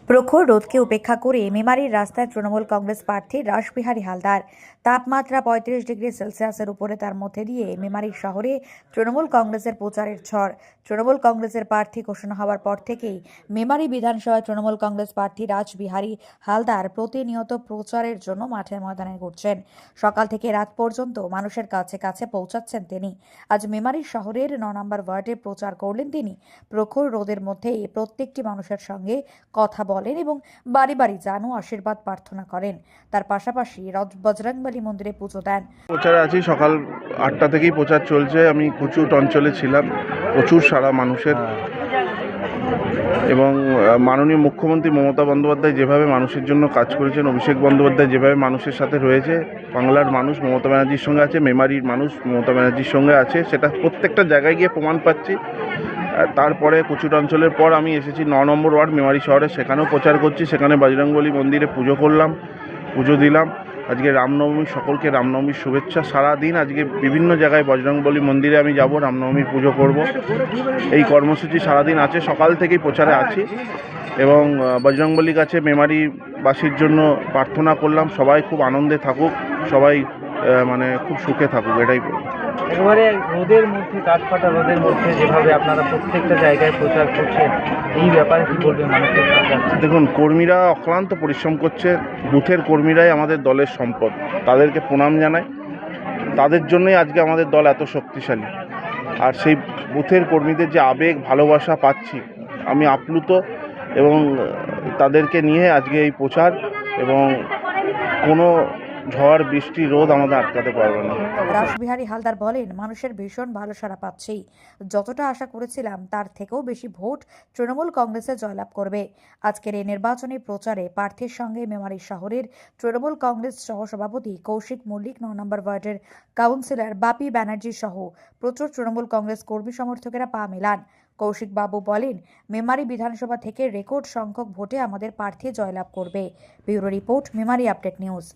প্রখর রোদকে উপেক্ষা করে মেমারির রাস্তায় তৃণমূল কংগ্রেস প্রার্থী রাসবিহারী হালদার। তাপমাত্রা ৩৫ ডিগ্রি সেলসিয়াসের উপরে, তার মধ্যে দিয়ে মেমারির শহরে তৃণমূল কংগ্রেসের প্রচারের ঝড়। তৃণমূল কংগ্রেসের প্রার্থী ঘোষণা হওয়ার পর থেকেই মেমারি বিধানসভায় তৃণমূল কংগ্রেস প্রার্থী রাসবিহারী হালদার প্রতিনিয়ত প্রচারের জন্য মাঠে ময়দানে ঘুরছেন। সকাল থেকে রাত পর্যন্ত মানুষের কাছে কাছে পৌঁছাচ্ছেন তিনি। আজ মেমারি শহরের ৯ নম্বর ওয়ার্ডে প্রচার করলেন তিনি। প্রখর রোদের মধ্যে প্রত্যেকটি মানুষের সঙ্গে কথা বলেন এবং বাড়ি বাড়ি যান ও আশীর্বাদ প্রার্থনা করেন। তার পাশাপাশি বজরংবলী মন্দিরে পুজো দেন। প্রচারে আছি, সকাল ৮টা থেকেই প্রচার চলছে। আমি কুচুট অঞ্চলে ছিলাম, প্রচুর সারা মানুষের। এবং মাননীয় মুখ্যমন্ত্রী মমতা বন্দ্যোপাধ্যায় যেভাবে মানুষের জন্য কাজ করেছেন, অভিষেক বন্দ্যোপাধ্যায় যেভাবে মানুষের সাথে রয়েছে, বাংলার মানুষ মমতা ব্যানার্জির সঙ্গে আছে, মেমারির মানুষ মমতা ব্যানার্জির সঙ্গে আছে, সেটা প্রত্যেকটা জায়গায় গিয়ে প্রমাণ পাচ্ছি। তারপরে কুচুট অঞ্চলের পর আমি এসেছি ৯ নম্বর ওয়ার্ড মেমারি শহরে, সেখানেও প্রচার করছি। সেখানে বজরংবলী মন্দিরে পুজো করলাম, পুজো দিলাম। আজকে রামনবমী, সকলকে রামনবমীর শুভেচ্ছা। সারাদিন আজকে বিভিন্ন জায়গায় বজরংবলী মন্দিরে আমি যাব, রামনবমীর পুজো করব। এই কর্মসূচি সারাদিন আছে, সকাল থেকেই প্রচারে আছি এবং বজরংবলীর কাছে মেমারিবাসীর জন্য প্রার্থনা করলাম, সবাই খুব আনন্দে থাকুক, সবাই খুব সুখে থাকুক, এটাই বলব। একেবারে রোদের মধ্যে, কাঠফাটা রোদের মধ্যে যেভাবে আপনারা প্রত্যেকটা জায়গায় প্রচার করছেন, এই ব্যাপারে কী বলবেন মানুষের? দেখুন, কর্মীরা অক্লান্ত পরিশ্রম করছে। বুথের কর্মীরাই আমাদের দলের সম্পদ, তাদেরকে প্রণাম জানাই। তাদের জন্যই আজকে আমাদের দল এত শক্তিশালী। আর সেই বুথের কর্মীদের যে আবেগ, ভালোবাসা পাচ্ছি, আমি আপ্লুত। এবং তাদেরকে নিয়ে আজকে এই প্রচার, এবং কোনো ঝড় বৃষ্টি রোদ আমাদের আটকাতে পারবে না। রাসবিহারী হালদার বলেন, মানুষের ভীষণ ভালো সাড়া পাচ্ছি। যতটা আশা করেছিলাম তার থেকেও বেশি ভোট তৃণমূল কংগ্রেসে জয়লাভ করবে। আজকের এই নির্বাচনী প্রচারে প্রার্থীর সঙ্গে মেমারি শহরের তৃণমূল কংগ্রেস সহসভাপতি কৌশিক মল্লিক, ৯ নম্বর ওয়ার্ডের কাউন্সিলর বাপি ব্যানার্জি সহ প্রচুর তৃণমূল কংগ্রেস কর্মী সমর্থকেরা পা মেলান। কৌশিক বাবু বলেন, মেমারি বিধানসভা থেকে রেকর্ড সংখ্যক ভোটে আমাদের প্রার্থী জয়লাভ করবে। Bureau report, Memari update news.